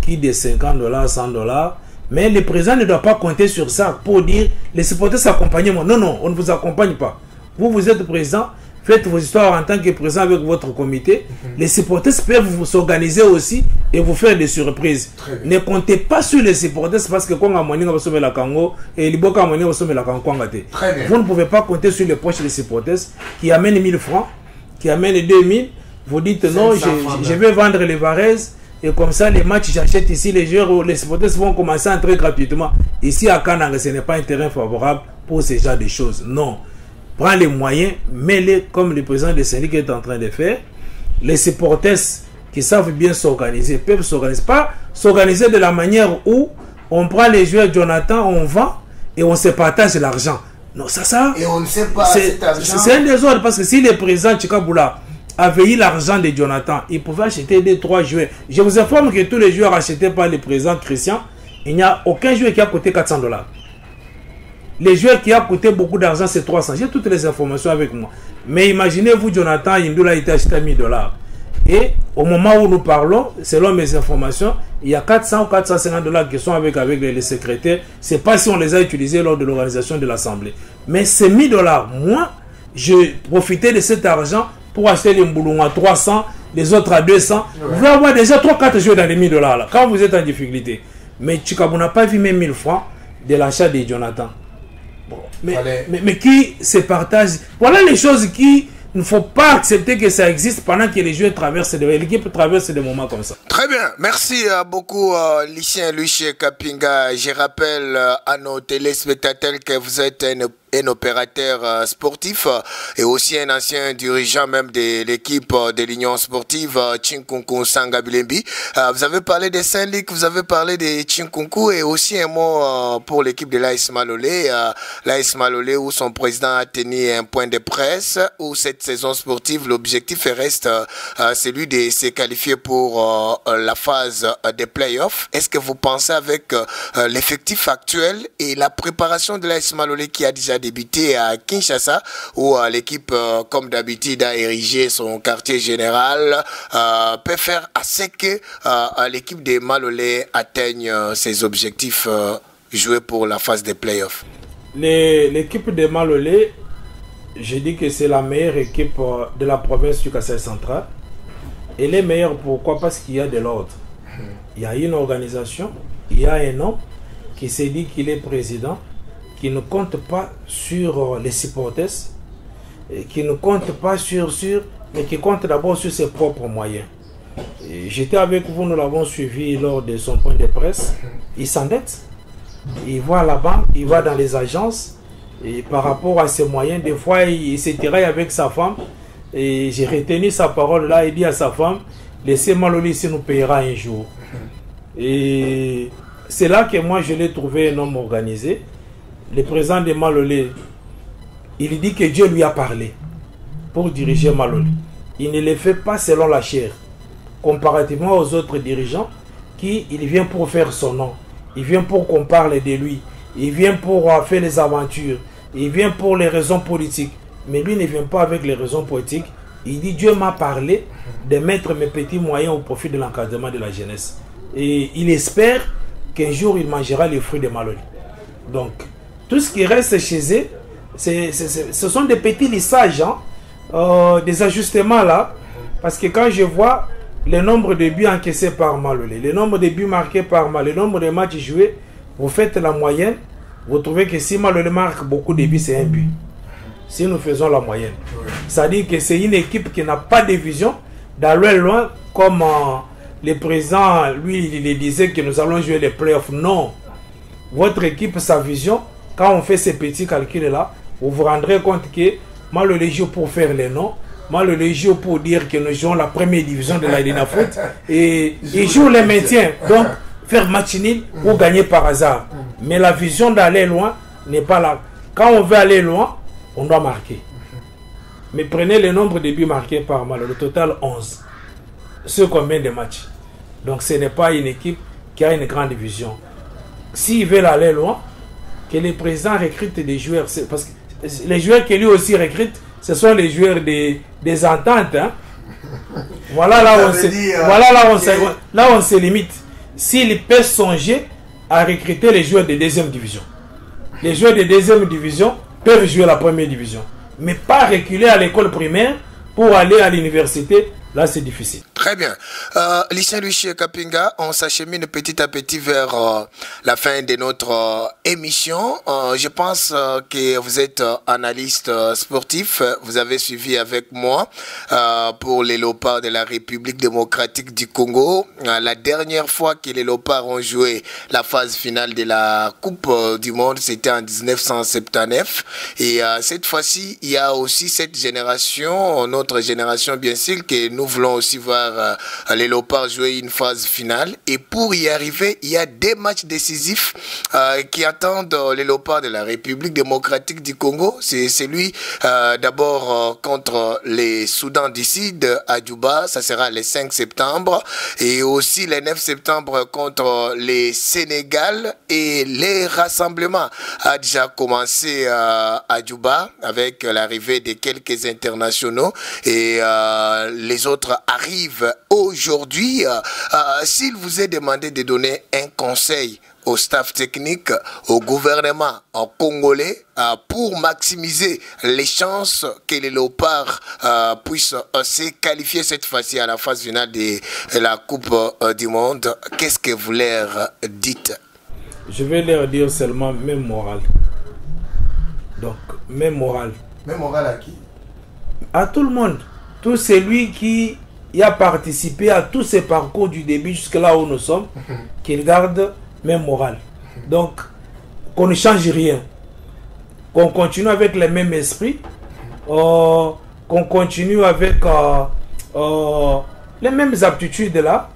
[SPEAKER 2] qui de $50, $100. Mais le président ne doit pas compter sur ça pour dire les supporters s'accompagnent. Non, non, on ne vous accompagne pas. Vous êtes président, faites vos histoires en tant que président avec votre comité. Les supporters peuvent vous s'organiser aussi et vous faire des surprises. Ne comptez pas sur les supporters parce que quand on a la Congo et vous ne pouvez pas compter sur les poches des supporters qui amènent 1000 francs, qui amènent 2000. Vous dites non, je vais vendre les Varese et comme ça les matchs j'achète ici, les joueurs, les supporters vont commencer à entrer gratuitement. Ici à Kananga, ce n'est pas un terrain favorable pour ce genre de choses. Non. Prends les moyens, mets-les comme le président de syndicat est en train de faire. Les supporters qui savent bien s'organiser peuvent s'organiser. Pas s'organiser de la manière où on prend les joueurs Jonathan, on vend et on se partage l'argent. Non, ça.
[SPEAKER 1] Et on ne sait pas cet argent.
[SPEAKER 2] C'est un désordre parce que si le président Tchikaboula avait eu l'argent de Jonathan, il pouvait acheter 2-3 joueurs. Je vous informe que tous les joueurs achetés par le président Christian, il n'y a aucun joueur qui a coûté $400. Les joueurs qui a coûté beaucoup d'argent, c'est 300. J'ai toutes les informations avec moi. Mais imaginez-vous, Jonathan Indoula a été acheté à $1000. Et au moment où nous parlons, selon mes informations, il y a 400 ou $450 qui sont avec les secrétaires. Ce n'est pas si on les a utilisés lors de l'organisation de l'Assemblée. Mais ces $1000, moi, je profitais de cet argent pour acheter les Mboulons à 300, les autres à 200. Vous pouvez avoir déjà 3-4 joueurs dans les $1000 là, quand vous êtes en difficulté. Mais Tchikabou n'a pas vu même 1000 francs de l'achat de Jonathan. Bon, mais qui se partage. Voilà les choses qui ne faut pas accepter que ça existe pendant que les joueurs traversent, l'équipe traverse des moments comme ça.
[SPEAKER 1] Très bien, merci beaucoup Lucien Luchier Kapinga. Je rappelle à nos téléspectateurs que vous êtes un opérateur sportif et aussi un ancien dirigeant même de l'équipe de l'Union sportive Tchinkunku Sangabilembi. Vous avez parlé de Saint-Luc, vous avez parlé de Tchinkunku et aussi un mot pour l'équipe de l'AS Malolé. L'AS Malolé où son président a tenu un point de presse où cette saison sportive, l'objectif reste celui de se qualifier pour la phase des playoffs. Est-ce que vous pensez avec l'effectif actuel et la préparation de l'AS Malolé qui a déjà débuté à Kinshasa où l'équipe, comme d'habitude, a érigé son quartier général, peut faire assez que l'équipe de Malolé atteigne ses objectifs joués pour la phase des playoffs?
[SPEAKER 2] L'équipe de Malolé, je dis que c'est la meilleure équipe de la province du Kasaï central. Elle est meilleure pourquoi? Parce qu'il y a de l'ordre. Il y a une organisation, il y a un homme qui s'est dit qu'il est président, qui ne compte pas sur les supporters, qui ne compte pas mais qui compte d'abord sur ses propres moyens. J'étais avec vous, nous l'avons suivi lors de son point de presse. Il s'endette, il va à la banque, il va dans les agences, et par rapport à ses moyens, des fois il se tiraille avec sa femme, et j'ai retenu sa parole là, il dit à sa femme, laissez Malolé ici, nous payera un jour. Et c'est là que moi je l'ai trouvé un homme organisé. Le président de Malolé, il dit que Dieu lui a parlé pour diriger Malolé. Il ne le fait pas selon la chair, comparativement aux autres dirigeants qui il vient pour faire son nom, il vient pour qu'on parle de lui, il vient pour faire les aventures, il vient pour les raisons politiques. Mais lui ne vient pas avec les raisons politiques. Il dit Dieu m'a parlé de mettre mes petits moyens au profit de l'encadrement de la jeunesse. Et il espère qu'un jour il mangera les fruits de Malolé. Donc, tout ce qui reste chez eux, ce sont des petits lissages. Hein? des ajustements là. Parce que quand je vois le nombre de buts encaissés par Malolé, le nombre de buts marqués par Malolé, le nombre de matchs joués, vous faites la moyenne, vous trouvez que si Malolé marque beaucoup de buts, c'est un but. Si nous faisons la moyenne. Ça dit que c'est une équipe qui n'a pas de vision, d'aller loin, comme le président, lui, il disait que nous allons jouer les playoffs. Non. Votre équipe, sa vision, quand on fait ces petits calculs-là, vous vous rendrez compte que Malolé joue pour faire les noms, Malolé joue pour dire que nous jouons la première division de la Ligue Foot, et il joue les maintiens. Donc, faire match nul ou gagner par hasard. Mais la vision d'aller loin n'est pas là. Quand on veut aller loin, on doit marquer. Mais prenez le nombre de buts marqués par Malolé, le total 11. Sur combien de matchs? Donc ce n'est pas une équipe qui a une grande vision. S'ils veulent aller loin, que les présidents recrutent des joueurs. Parce que les joueurs que lui aussi recrute, ce sont les joueurs des ententes. Hein? Voilà là où on se limite. S'il peut songer à recruter les joueurs de deuxième division. Les joueurs de deuxième division peuvent jouer la première division. Mais pas reculer à l'école primaire pour aller à l'université. Là, c'est difficile.
[SPEAKER 1] Très bien. Lucien Louis Kapinga, on s'achemine petit à petit vers la fin de notre émission. Je pense que vous êtes analyste sportif. Vous avez suivi avec moi pour les Léopards de la République démocratique du Congo. La dernière fois que les Léopards ont joué la phase finale de la Coupe du Monde, c'était en 1979. Et cette fois-ci, il y a aussi cette génération, notre génération bien sûr, que nous voulons aussi voir les Léopards jouer une phase finale. Et pour y arriver, il y a des matchs décisifs qui attendent les Léopards de la République démocratique du Congo. C'est celui d'abord contre les Soudans du Sud à Djouba, ça sera le 5 septembre. Et aussi le 9 septembre contre les Sénégal. Et les rassemblements a déjà commencé à Djouba avec l'arrivée de quelques internationaux. Et les autres arrivent aujourd'hui. S'il vous est demandé de donner un conseil au staff technique, au gouvernement en congolais, pour maximiser les chances que les Léopards puissent se qualifier cette fois-ci à la phase finale de la Coupe du Monde, qu'est-ce que vous leur dites?
[SPEAKER 2] Je vais leur dire seulement même morale. Donc, même morale.
[SPEAKER 1] Même morale à qui?
[SPEAKER 2] À tout le monde. Tout celui qui a participé à tous ces parcours du début jusqu'à là où nous sommes, qu'il garde même morale. Donc, qu'on ne change rien. Qu'on continue avec le même esprit. Qu'on continue avec les mêmes aptitudes là.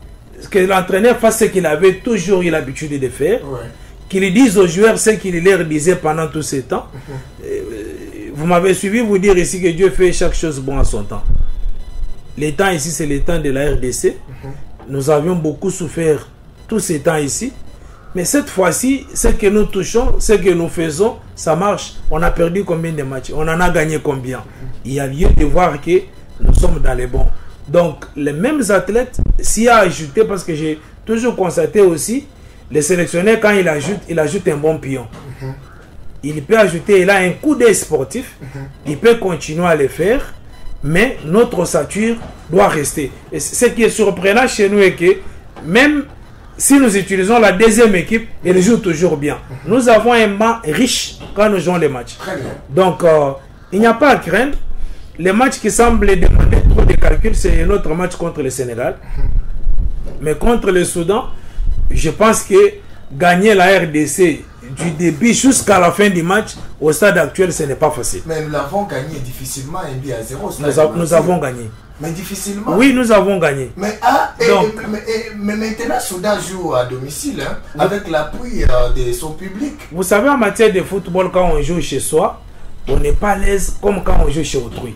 [SPEAKER 2] Que l'entraîneur fasse ce qu'il avait toujours eu l'habitude de faire. Ouais. Qu'il dise aux joueurs ce qu'il leur disait pendant tous ces temps. Vous m'avez suivi vous dire ici que Dieu fait chaque chose bon à son temps. Les temps ici, c'est les temps de la RDC. Nous avions beaucoup souffert tous ces temps ici. Mais cette fois-ci, ce que nous touchons, ce que nous faisons, ça marche. On a perdu combien de matchs? On en a gagné combien? Il y a lieu de voir que nous sommes dans les bons. Donc, les mêmes athlètes, s'il y a ajouté, parce que j'ai toujours constaté aussi, le sélectionneur, quand il ajoute un bon pion. Il peut ajouter, il a un coup d'œil sportif, il peut continuer à le faire, mais notre ossature doit rester. Et ce qui est surprenant chez nous est que même si nous utilisons la deuxième équipe, elle joue toujours bien. Nous avons un banc riche quand nous jouons les matchs. Donc, il n'y a pas à craindre. Les matchs qui semblent demander trop de calculs, c'est notre match contre le Sénégal. Mais contre le Soudan, je pense que gagner la RDC du début jusqu'à la fin du match, au stade actuel, ce n'est pas facile.
[SPEAKER 1] Mais nous l'avons gagné difficilement, un but à 0.
[SPEAKER 2] Nous avons gagné.
[SPEAKER 1] Mais difficilement?
[SPEAKER 2] Oui, nous avons gagné.
[SPEAKER 1] Mais, mais maintenant, Soudan joue à domicile, hein, avec l'appui de son public.
[SPEAKER 2] Vous savez, en matière de football, quand on joue chez soi, on n'est pas à l'aise comme quand on joue chez autrui.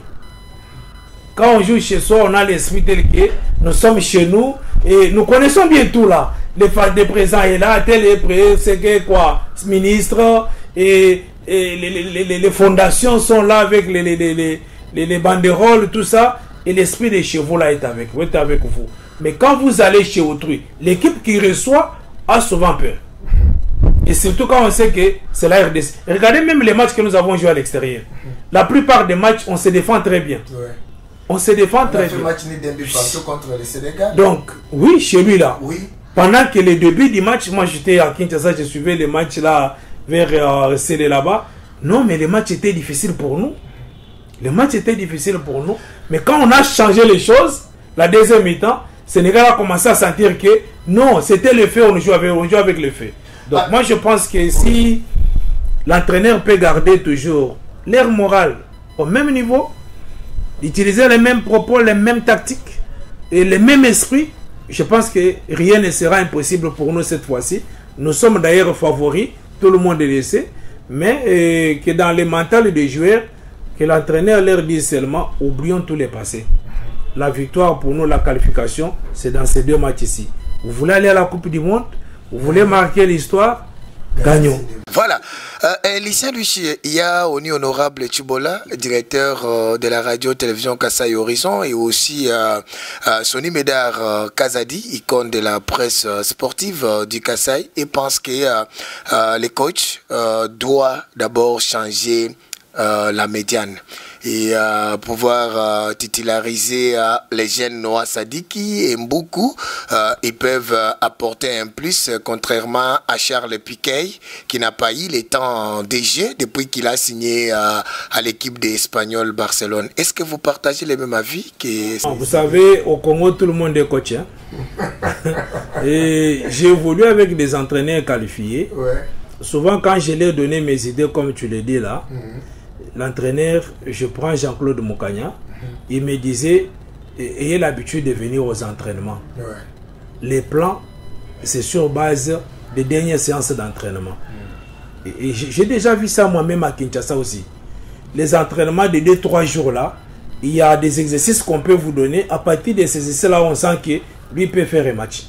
[SPEAKER 2] Quand on joue chez soi, on a l'esprit tel que nous sommes chez nous et nous connaissons bien tout là. Les présents est là, tel est prêt, c'est que quoi, ministre et les fondations sont là avec les banderoles, tout ça. Et l'esprit des chevaux là est avec vous. Mais quand vous allez chez autrui, l'équipe qui reçoit a souvent peur. Et surtout quand on sait que c'est la RDC. Regardez même les matchs que nous avons joués à l'extérieur. la plupart des matchs, on se défend très bien.
[SPEAKER 1] Ouais.
[SPEAKER 2] On se défend très bien.
[SPEAKER 1] On a fait match ni d'un but partout contre le Sénégal.
[SPEAKER 2] Donc, oui, chez lui là.
[SPEAKER 1] Oui.
[SPEAKER 2] Pendant que le début du match, moi j'étais à Kinshasa, je suivais les matchs là, vers Célé là-bas. Non, mais les matchs étaient difficiles pour nous. Les matchs étaient difficiles pour nous. Mais quand on a changé les choses, la deuxième mi-temps, Sénégal a commencé à sentir que non, c'était le fait, on joue avec le fait. Donc moi je pense que si l'entraîneur peut garder toujours l'air moral au même niveau, utiliser les mêmes propos, les mêmes tactiques et le même esprit, je pense que rien ne sera impossible pour nous cette fois-ci. Nous sommes d'ailleurs favoris, tout le monde le sait, mais que dans les mentales des joueurs, que l'entraîneur leur dise seulement, oublions tous les passés. La victoire pour nous, la qualification, c'est dans ces deux matchs ici. Vous voulez aller à la Coupe du Monde, vous voulez marquer l'histoire, gagnons.
[SPEAKER 1] Voilà. Lucien Luchi, il y a Oni Honorable Chibola, directeur de la radio-télévision Kasaï Horizon, et aussi Sonny Médard Kazadi, icône de la presse sportive du Kasaï, et pense que les coachs doivent d'abord changer la médiane et pouvoir titulariser les jeunes Noah Sadiki et Mboukou. Ils peuvent apporter un plus, contrairement à Charles Piquet qui n'a pas eu les temps de jeu depuis qu'il a signé à l'équipe des Espagnols Barcelone. Est-ce que vous partagez les mêmes avis que...
[SPEAKER 2] Vous savez, au Congo, tout le monde est coach. Hein? Et j'ai évolué avec des entraîneurs qualifiés.
[SPEAKER 1] Ouais.
[SPEAKER 2] Souvent, quand je leur donné mes idées, comme tu le dis là, l'entraîneur, je prends Jean-Claude Moukanya, il me disait, ayez l'habitude de venir aux entraînements. Ouais. Les plans, c'est sur base des dernières séances d'entraînement. Et j'ai déjà vu ça moi-même à Kinshasa aussi. Les entraînements de 2-3 jours là, il y a des exercices qu'on peut vous donner. À partir de ces exercices-là, on sent que lui peut faire un match.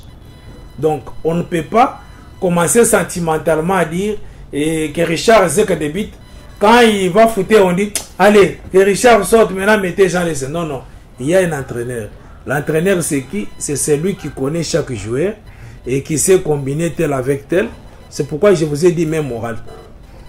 [SPEAKER 2] Donc, on ne peut pas commencer sentimentalement à dire que Richard Zeka débute. Quand il va foutre, on dit, allez, que Richard sorte, maintenant mettez Jean Lessé. Non, non, il y a un entraîneur. L'entraîneur, c'est qui? C'est celui qui connaît chaque joueur et qui sait combiner tel avec tel. C'est pourquoi je vous ai dit même moral.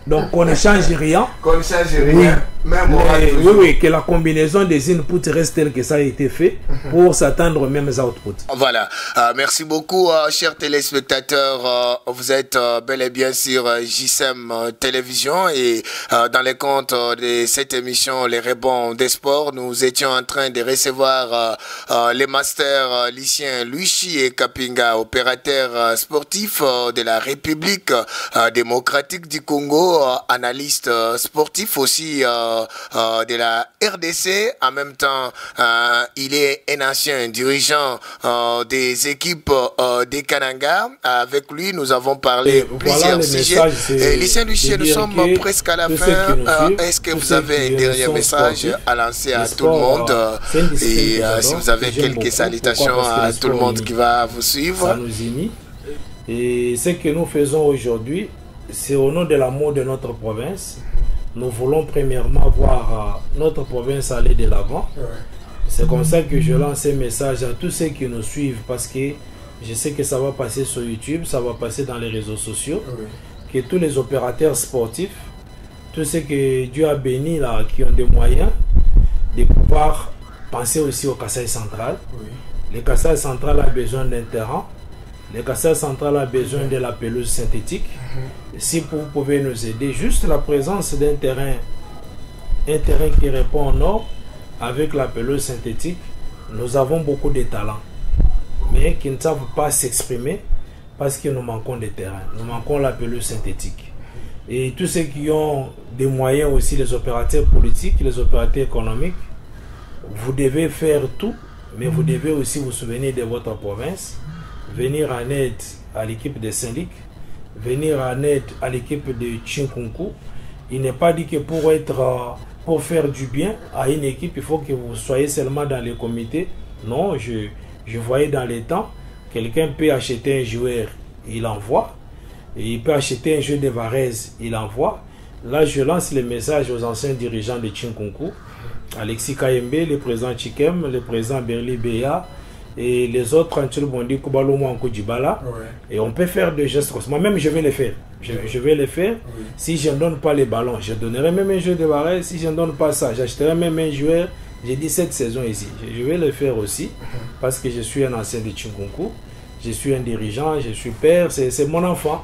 [SPEAKER 2] Donc, on ne change rien.
[SPEAKER 1] Qu'on ne change rien, même moral.
[SPEAKER 2] Oui, oui, que la combinaison des inputs reste telle que ça a été fait pour s'attendre aux mêmes outputs.
[SPEAKER 1] Voilà. Merci beaucoup, chers téléspectateurs. Vous êtes bel et bien sur JSM Télévision et dans les comptes de cette émission, les rebonds des sports, nous étions en train de recevoir les masters Lucien Luchi et Kapinga, opérateurs sportifs de la République démocratique du Congo, analyste sportif aussi de la RDC. En même temps, il est un ancien dirigeant des équipes des Kananga. Avec lui, nous avons parlé plusieurs sujets. Lucien Luchi, nous sommes presque à la fin. Est-ce que vous avez un dernier message à lancer à tout le monde? Et si vous avez quelques salutations à tout le monde qui va vous suivre.
[SPEAKER 2] Ça nous unit. Et ce que nous faisons aujourd'hui, c'est au nom de l'amour de notre province. Nous voulons premièrement voir notre province aller de l'avant. C'est comme ça que je lance un message à tous ceux qui nous suivent, parce que je sais que ça va passer sur YouTube, ça va passer dans les réseaux sociaux, que tous les opérateurs sportifs, tous ceux que Dieu a bénis là, qui ont des moyens de pouvoir penser aussi au Kasaï central. Le Kasaï central a besoin d'un terrain. Le Kasaï central a besoin de la pelouse synthétique. Si vous pouvez nous aider, juste la présence d'un terrain, un terrain qui répond aux normes, avec la pelouse synthétique, nous avons beaucoup de talents, mais qui ne savent pas s'exprimer parce que nous manquons de terrain, nous manquons la pelouse synthétique. Et tous ceux qui ont des moyens aussi, les opérateurs politiques, les opérateurs économiques, vous devez faire tout, mais vous devez aussi vous souvenir de votre province, venir en aide à l'équipe de Saint-Luc, venir en aide à l'équipe de Chinkunku. Il n'est pas dit que pour faire du bien à une équipe, il faut que vous soyez seulement dans les comités. Non, je voyais dans les temps, quelqu'un peut acheter un joueur, il envoie. Et il peut acheter un jeu de Varese, il envoie. Là, je lance le message aux anciens dirigeants de Chinkunku, Alexis Kayembe, le président Chikem, le président Berli Beya, et les autres en Tchoubondi, Koubalomo en Koudjibala. Et on peut faire des gestes. Moi-même, je vais les faire. Je vais les faire. Si je ne donne pas les ballons, je donnerai même un jeu de barrage. Si je ne donne pas ça, j'achèterai même un joueur. J'ai dit cette saison ici. Je vais le faire aussi parce que je suis un ancien de Tchingunku. Je suis un dirigeant, je suis père, c'est mon enfant.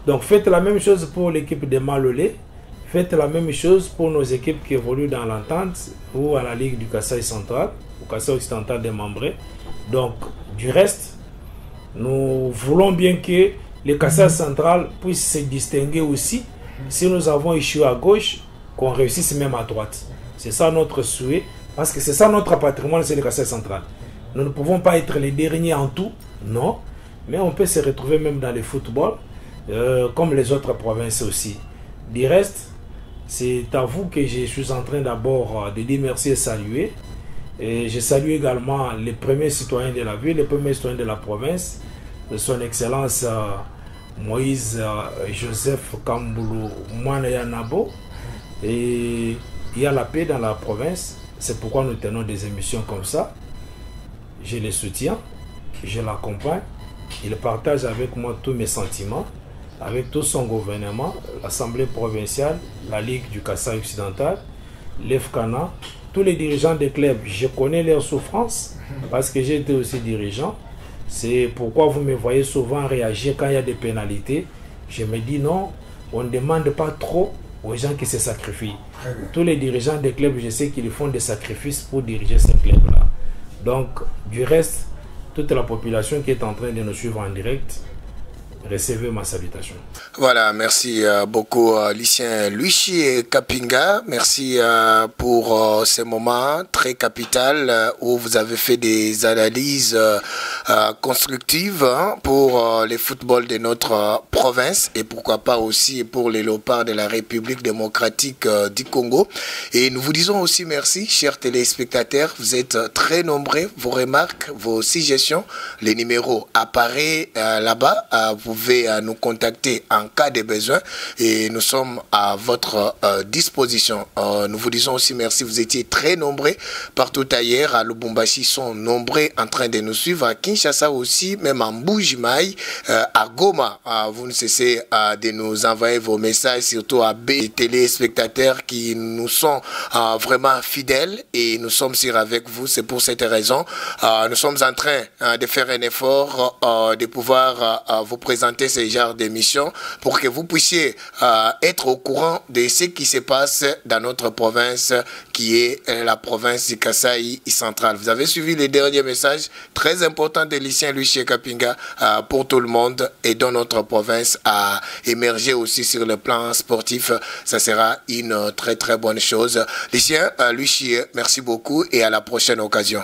[SPEAKER 2] Donc faites la même chose pour l'équipe de Malolé. Faites la même chose pour nos équipes qui évoluent dans l'entente ou à la Ligue du Kasaï central, ou Kasaï occidental des Mambrés. Donc, du reste, nous voulons bien que le Kasaï central puisse se distinguer aussi. Si nous avons échoué à gauche, qu'on réussisse même à droite. C'est ça notre souhait, parce que c'est ça notre patrimoine, c'est le Kasaï central. Nous ne pouvons pas être les derniers en tout, non, mais on peut se retrouver même dans le football, comme les autres provinces aussi. Du reste, c'est à vous que je suis en train d'abord de dire merci et saluer. Et je salue également les premiers citoyens de la ville, les premiers citoyens de la province, de son Excellence Moïse Joseph Kamboulou Mouanayanabo. Et il y a la paix dans la province, c'est pourquoi nous tenons des émissions comme ça. Je les soutiens, je l'accompagne, il partage avec moi tous mes sentiments, avec tout son gouvernement, l'Assemblée provinciale, la Ligue du Kasaï occidental, l'EFCANA, tous les dirigeants des clubs. Je connais leurs souffrances parce que j'ai été aussi dirigeant. C'est pourquoi vous me voyez souvent réagir quand il y a des pénalités. Je me dis non, on ne demande pas trop aux gens qui se sacrifient. Tous les dirigeants des clubs, je sais qu'ils font des sacrifices pour diriger ces clubs-là. Donc, du reste, toute la population qui est en train de nous suivre en direct, recevez ma salutation.
[SPEAKER 1] Voilà, merci beaucoup Lucien Luchi Kapinga. Merci pour ces moments très capitaux où vous avez fait des analyses constructives pour le football de notre province et pourquoi pas aussi pour les léopards de la République démocratique du Congo. Et nous vous disons aussi merci, chers téléspectateurs. Vous êtes très nombreux, vos remarques, vos suggestions. Les numéros apparaissent là-bas. Vous pouvez nous contacter en cas de besoin et nous sommes à votre disposition. Nous vous disons aussi merci, vous étiez très nombreux partout ailleurs, à Lubumbashi sont nombreux en train de nous suivre, à Kinshasa aussi, même en Mbuji-Mayi, à Goma, vous ne cessez de nous envoyer vos messages, surtout à B téléspectateurs qui nous sont vraiment fidèles et nous sommes sur avec vous. C'est pour cette raison, nous sommes en train de faire un effort de pouvoir vous présenter ce genre d'émission pour que vous puissiez être au courant de ce qui se passe dans notre province qui est la province du Kasaï central. Vous avez suivi les derniers messages très importants de Lucien Luchi Kapinga pour tout le monde et dans notre province à émerger aussi sur le plan sportif. Ça sera une très très bonne chose. Lucien Luchi, merci beaucoup et à la prochaine occasion.